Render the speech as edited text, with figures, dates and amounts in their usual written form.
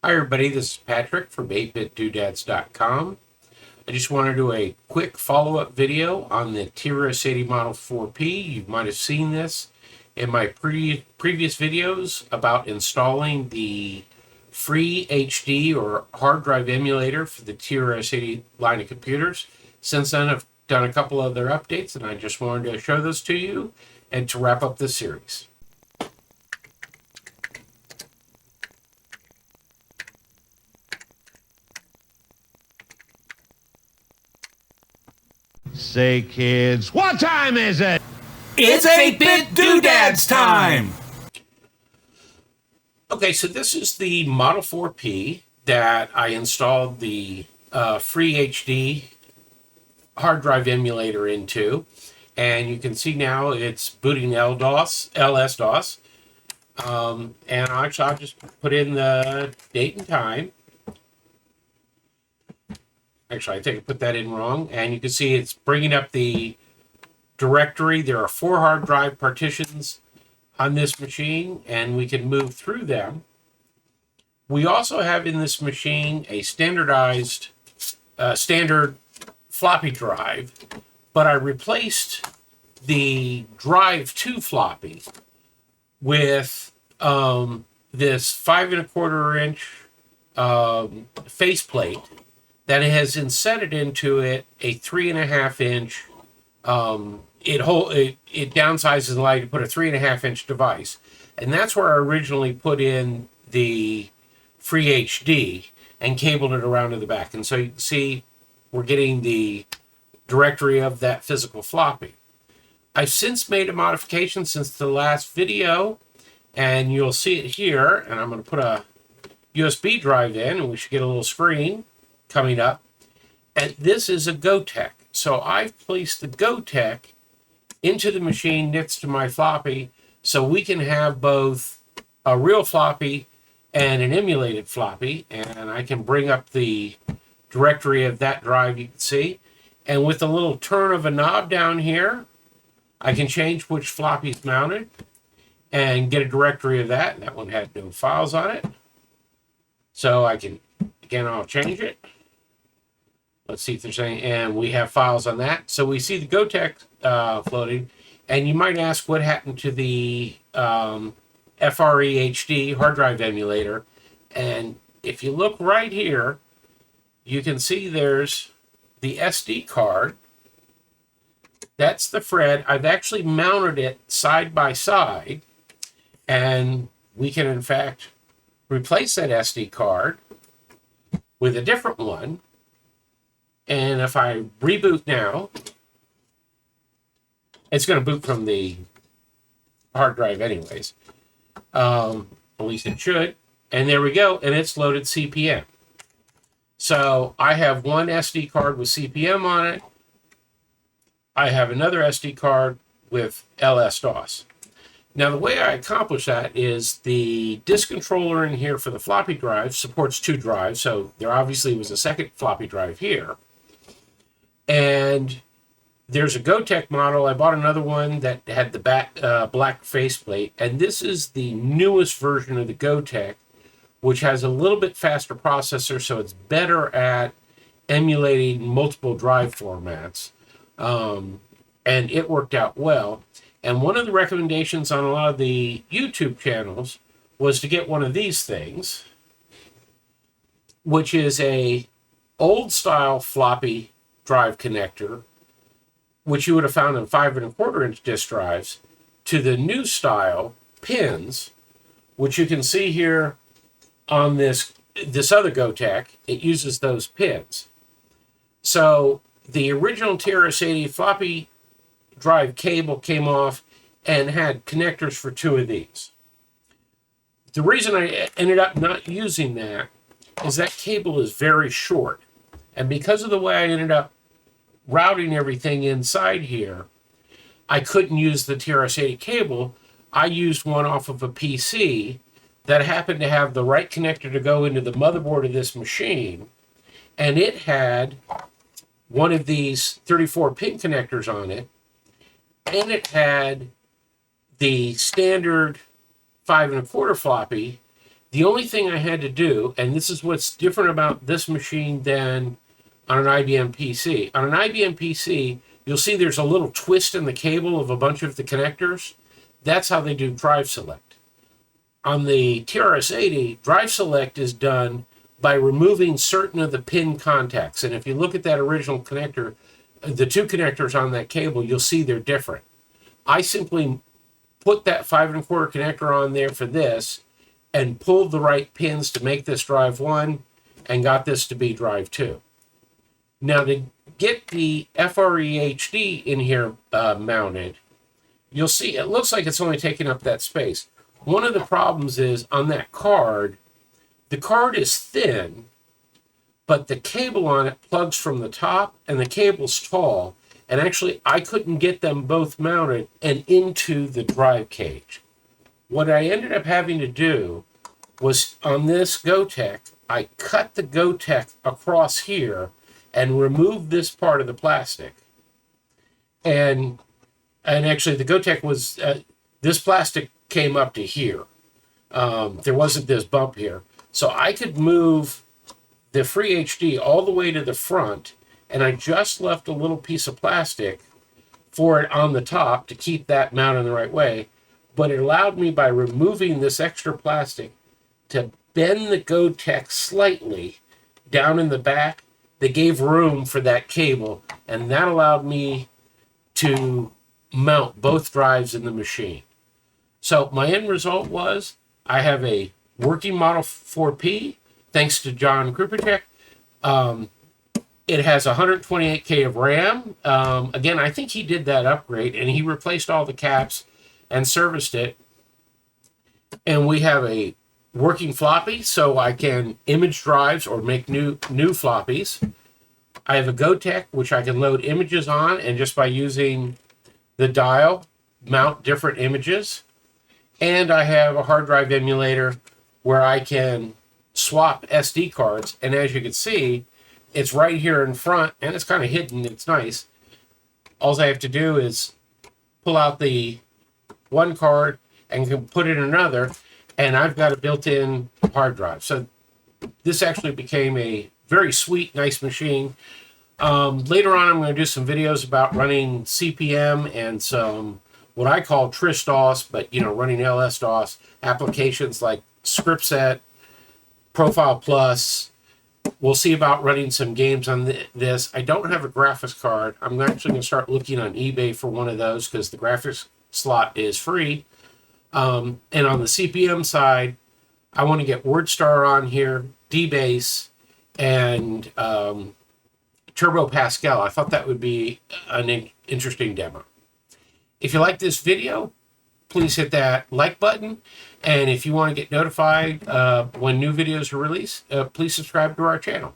Hi everybody, this is Patrick from 8bitdoodads.com. I just want to do a quick follow-up video on the TRS-80 Model 4P. You might have seen this in my previous videos about installing the FreHD or hard drive emulator for the TRS-80 line of computers. Since then, I've done a couple other updates, and I just wanted to show those to you and to wrap up this series. Say, kids, what time is it? It's 8-bit doodads time! Okay, so this is the Model 4P that I installed the FreHD hard drive emulator into. And you can see now it's booting LDOS. And actually, I'll just put in the date and time. Actually, I think I put that in wrong. And you can see it's bringing up the directory. There are 4 hard drive partitions on this machine, and we can move through them. We also have in this machine a standard floppy drive, but I replaced the drive to floppy with this 5 1/4 inch faceplate that has inserted into it a 3 1/2 inch. It downsizes and allows you to put a 3 1/2 inch device, and that's where I originally put in the FreHD and cabled it around to the back. And so you can see we're getting the directory of that physical floppy. I've since made a modification since the last video, and you'll see it here. And I'm going to put a USB drive in, and we should get a little screen coming up. And this is a Gotek. So I've placed the Gotek into the machine next to my floppy, so we can have both a real floppy and an emulated floppy. And I can bring up the directory of that drive, you can see. And with a little turn of a knob down here, I can change which floppy is mounted and get a directory of that. That one had no files on it. So I can, again, I'll change it. Let's see if there's any, and we have files on that. So we see the Gotek floating, and you might ask what happened to the FreHD hard drive emulator. And if you look right here, you can see there's the SD card. That's the Fred. I've actually mounted it side by side, and we can in fact replace that SD card with a different one. And if I reboot now, it's going to boot from the hard drive anyways. At least it should. And there we go. And it's loaded CPM. So I have one SD card with CPM on it. I have another SD card with LDOS. Now, the way I accomplish that is the disk controller in here for the floppy drive supports 2 drives. So there obviously was a second floppy drive here. And there's a Gotek model. I bought another one that had the black faceplate. And this is the newest version of the Gotek, which has a little bit faster processor, so it's better at emulating multiple drive formats. And it worked out well. And one of the recommendations on a lot of the YouTube channels was to get one of these things, which is a old style floppy drive connector, which you would have found in 5 1/4 inch disk drives, to the new style pins, which you can see here on this other Gotek. It uses those pins. So the original TRS-80 floppy drive cable came off and had connectors for 2 of these. The reason I ended up not using that is that cable is very short. And because of the way I ended up routing everything inside here, I couldn't use the TRS-80 cable. I used one off of a PC that happened to have the right connector to go into the motherboard of this machine. And it had one of these 34 pin connectors on it. And it had the standard 5 1/4 floppy, The only thing I had to do, and this is what's different about this machine than on an IBM PC. On an IBM PC, you'll see there's a little twist in the cable of a bunch of the connectors. That's how they do drive select. On the TRS-80, drive select is done by removing certain of the pin contacts. And if you look at that original connector, the two connectors on that cable, you'll see they're different. I simply put that 5 1/4 connector on there for this and pulled the right pins to make this drive 1 and got this to be drive 2. Now to get the FreHD in here mounted, you'll see it looks like it's only taking up that space. One of the problems is on that card, the card is thin, but the cable on it plugs from the top and the cable's tall. And actually, I couldn't get them both mounted and into the drive cage. What I ended up having to do was on this Gotek, I cut the Gotek across here and removed this part of the plastic. And actually, the Gotek was, this plastic came up to here. There wasn't this bump here. So I could move the FreHD all the way to the front, and I just left a little piece of plastic for it on the top to keep that mounted the right way. But it allowed me, by removing this extra plastic, to bend the Gotek slightly down in the back. They gave room for that cable, and that allowed me to mount both drives in the machine. So my end result was I have a working Model 4P, thanks to John Krupacek. It has 128K of RAM. Again, I think he did that upgrade, and he replaced all the caps and serviced it. And we have a working floppy, so I can image drives or make new floppies. I have a Gotek, which I can load images on, and just by using the dial, mount different images. And I have a hard drive emulator where I can swap SD cards. And as you can see, it's right here in front, and it's kind of hidden. It's nice. All I have to do is pull out the one card and can put it in another, and I've got a built-in hard drive. So this actually became a very sweet, nice machine. Later on, I'm going to do some videos about running CPM and some what I call TRS-DOS, but running LS-DOS applications like ScriptSet, Profile Plus. We'll see about running some games on this. I don't have a graphics card. I'm actually going to start looking on eBay for one of those because the graphics slot is free. And on the CPM side, I want to get WordStar on here, DBase, and Turbo Pascal. I thought that would be an interesting demo. If you like this video, please hit that like button. And if you want to get notified when new videos are released, please subscribe to our channel.